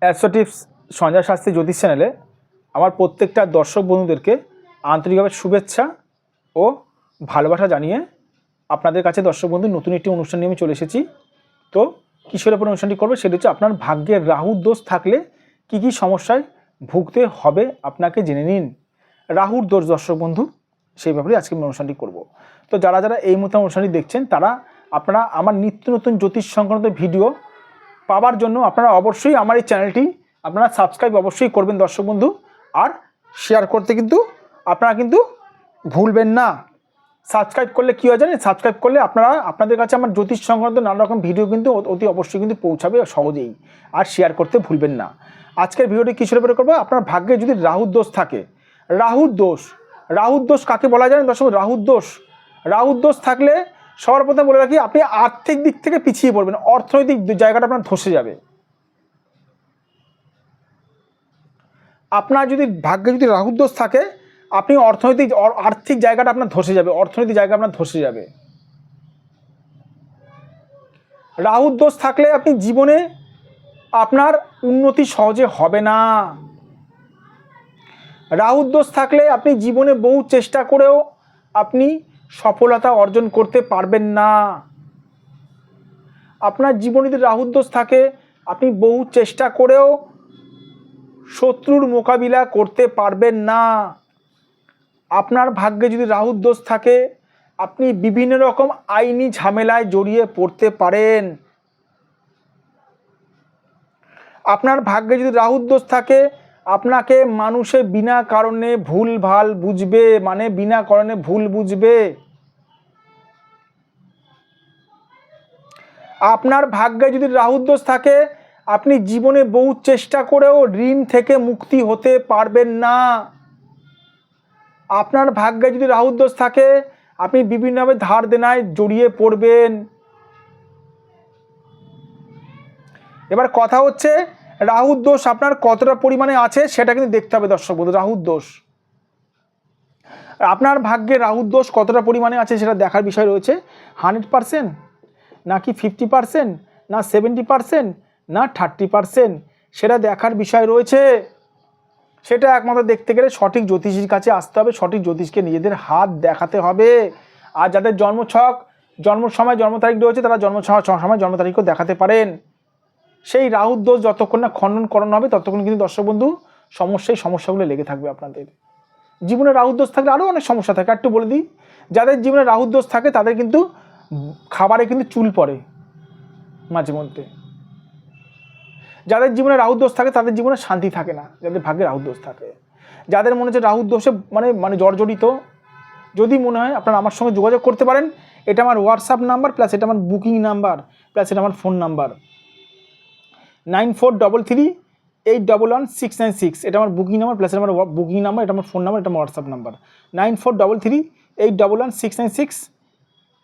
Astro tips Sanjay Shastri জ্যোতিষ চ্যানেলে আমার প্রত্যেকটা দর্শক বন্ধুদেরকে আন্তরিকভাবে শুভেচ্ছা ও ভালোবাসা জানিয়ে আপনাদের কাছে দর্শক বন্ধু নতুন একটি অনুষ্ঠান নিয়ে আমি চলে এসেছি। তো কিসের উপর অনুষ্ঠানটি করবে সেটা হচ্ছে আপনার ভাগ্যের রাহুর দোষ থাকলে কি কি সমস্যায় ভুগতে হবে আপনাকে জেনে নিন। রাহুর দোষ দর্শক বন্ধু, সেই ব্যাপারে আজকে আমি অনুষ্ঠানটি করব। তো যারা যারা এই মতো অনুষ্ঠানটি দেখছেন তারা আপনারা আমার নিত্য নতুন জ্যোতিষ সংক্রান্ত ভিডিও পাওয়ার জন্য আপনারা অবশ্যই আমার এই চ্যানেলটি আপনারা সাবস্ক্রাইব অবশ্যই করবেন দর্শক বন্ধু, আর শেয়ার করতে কিন্তু আপনারা কিন্তু ভুলবেন না। সাবস্ক্রাইব করলে কী হয় জানেন, সাবস্ক্রাইব করলে আপনাদের কাছে আমার জ্যোতিষ সংক্রান্ত নানা রকম ভিডিও কিন্তু অতি অবশ্যই কিন্তু পৌঁছাবে সহজেই, আর শেয়ার করতে ভুলবেন না। আজকের ভিডিওটি কিসের উপরে করবো, আপনার ভাগ্যে যদি রাহুর দোষ থাকে, রাহুর দোষ কাকে বলা যায় দর্শক? রাহুর দোষ থাকলে সবার প্রথমে বলে রাখি, আপনি আর্থিক দিক থেকে পিছিয়ে পড়বেন, অর্থনৈতিক জায়গাটা আপনার ধসে যাবে। আপনার যদি ভাগ্যে যদি রাহুর দোষ থাকে, আপনি আর্থিক জায়গাটা আপনার ধসে যাবে, অর্থনৈতিক জায়গা আপনার ধসে যাবে। রাহুর দোষ থাকলে আপনি জীবনে আপনার উন্নতি সহজে হবে না। রাহুর দোষ থাকলে আপনি জীবনে বহু চেষ্টা করেও আপনি সফলতা অর্জন করতে পারবেন না। আপনার জীবনে যদি রাহুর দোষ থাকে, আপনি বহু চেষ্টা করেও শত্রুর মোকাবিলা করতে পারবেন না। আপনার ভাগ্যে যদি রাহুর দোষ থাকে, আপনি বিভিন্ন রকম আইনি ঝামেলায় জড়িয়ে পড়তে পারেন। আপনার ভাগ্যে যদি রাহুর দোষ থাকে, আপনাকে মানুষে বিনা কারণে ভুল বুঝবে। আপনার ভাগ্যে যদি রাহুর দোষ থাকে, আপনি জীবনে বহু চেষ্টা করেও ঋণ থেকে মুক্তি হতে পারবেন না। আপনার ভাগ্যে যদি রাহুর দোষ থাকে, আপনি বিভিন্নভাবে ধার দেনায় জড়িয়ে পড়বেন। এবার কথা হচ্ছে, রাহুর দোষ আপনার কতটা পরিমাণে আছে সেটা কিন্তু দেখতে হবে দর্শক বন্ধু। রাহুর দোষ, আপনার ভাগ্যে রাহুর দোষ কতটা পরিমাণে আছে সেটা দেখার বিষয় রয়েছে। 100% নাকি 50%, না 70%, না 30%, সেটা দেখার বিষয় রয়েছে। সেটা একমাত্র দেখতে গেলে সঠিক জ্যোতিষীর কাছে আসতে হবে, সঠিক জ্যোতিষকে নিজেদের হাত দেখাতে হবে। আর যাদের জন্ম সময় জন্ম তারিখ রয়েছে, তারা সময় জন্ম তারিখও দেখাতে পারেন। সেই রাহুর দোষ যতক্ষণ না খণ্ডন করানো হবে ততক্ষণ কিন্তু দর্শক বন্ধু সমস্যাগুলো লেগে থাকবে আপনাদের জীবনে। রাহুর দোষ থাকলে আরও অনেক সমস্যা থাকে। একটু বলে দিই, যাদের জীবনে রাহুর দোষ থাকে তাদের কিন্তু খাবারে কিন্তু চুল পড়ে মাঝে মধ্যে। যাদের জীবনে রাহুর দোষ থাকে তাদের জীবনে শান্তি থাকে না, যাদের ভাগ্যে রাহুর দোষ থাকে। যাদের মনে হচ্ছে রাহুর দোষে মানে জর্জরিত, যদি মনে হয় আপনারা আমার সঙ্গে যোগাযোগ করতে পারেন। এটা আমার হোয়াটসঅ্যাপ নাম্বার, প্লাস এটা আমার বুকিং নাম্বার, প্লাস এটা আমার ফোন নাম্বার 9433811696। এটা আমার বুকিং নাম্বার, প্লাস এটা আমার বুকিং নাম্বার, এটা আমার ফোন নাম্বার, এটা আমার হোয়াটসঅ্যাপ নাম্বার 9433811696।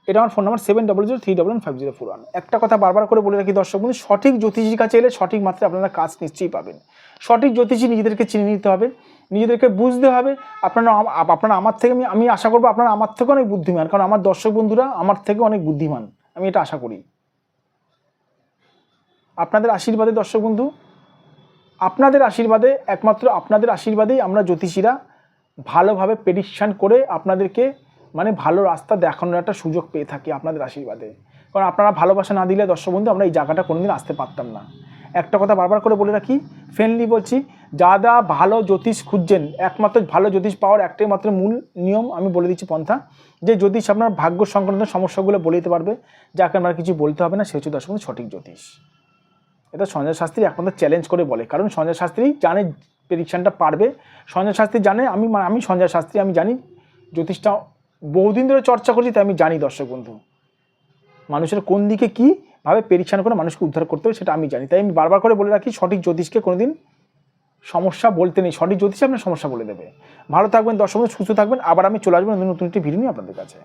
এটা আমার ফোন নাম্বার 7003115041। একটা কথা বারবার করে বলে রাখি দর্শক বন্ধু, সঠিক জ্যোতিষীর কাছে এলে সঠিক মাত্রায় আপনারা কাজ নিশ্চয়ই পাবেন। সঠিক জ্যোতিষী নিজেদেরকে চিনে নিতে হবে, নিজেদেরকে বুঝতে হবে। আপনারা আমার থেকে, আমি আশা করবো আপনারা আমার থেকে অনেক বুদ্ধিমান, কারণ আমার দর্শক বন্ধুরা আমার থেকে অনেক বুদ্ধিমান, আমি এটা আশা করি। আপনাদের আশীর্বাদে দর্শক বন্ধু, আপনাদের আশীর্বাদে, একমাত্র আপনাদের আশীর্বাদেই আমরা জ্যোতিষীরা ভালোভাবে প্রেডিকশন করে আপনাদেরকে ভালো রাস্তা দেখানোর একটা সুযোগ পেয়ে থাকি আপনাদের আশীর্বাদে। কারণ আপনারা ভালোবাসা না দিলে দর্শক বন্ধু আমরা এই জায়গাটা কোনোদিন আসতে পারতাম না। একটা কথা বারবার করে বলে রাখি, ফ্রেন্ডলি বলছি, যারা ভালো জ্যোতিষ খুঁজছেন, একমাত্র ভালো জ্যোতিষ পাওয়ার একটাই মাত্র মূল নিয়ম আমি বলে দিচ্ছি, পন্থা, যে জ্যোতিষ আপনার ভাগ্য সংক্রান্ত সমস্যাগুলো বলে দিতে পারবে, যাকে আপনার কিছু বলতে হবে না, সে হচ্ছে দর্শক বন্ধু সঠিক জ্যোতিষ। এটা সঞ্জয় শাস্ত্রী একমাত্র চ্যালেঞ্জ করে বলে, কারণ সঞ্জয় শাস্ত্রী জানে প্রেডিকশনটা পারবে। সঞ্জয় শাস্ত্রী জানে, আমি সঞ্জয় শাস্ত্রী, আমি জানি জ্যোতিষটা বহুদিন ধরে চর্চা করছি, তাই আমি জানি দর্শক বন্ধু মানুষের কোন দিকে কীভাবে প্রেডিকশন করে মানুষকে উদ্ধার করতে হবে সেটা আমি জানি। তাই আমি বারবার করে বলে রাখি, সঠিক জ্যোতিষকে কোনোদিন সমস্যা বলতে নেই, সঠিক জ্যোতিষ আপনার সমস্যা বলে দেবে। ভালো থাকবেন দর্শক বন্ধু, সুস্থ থাকবেন। আবার আমি চলে আসবো নতুন একটি ভিডিও নিয়ে আপনাদের কাছে।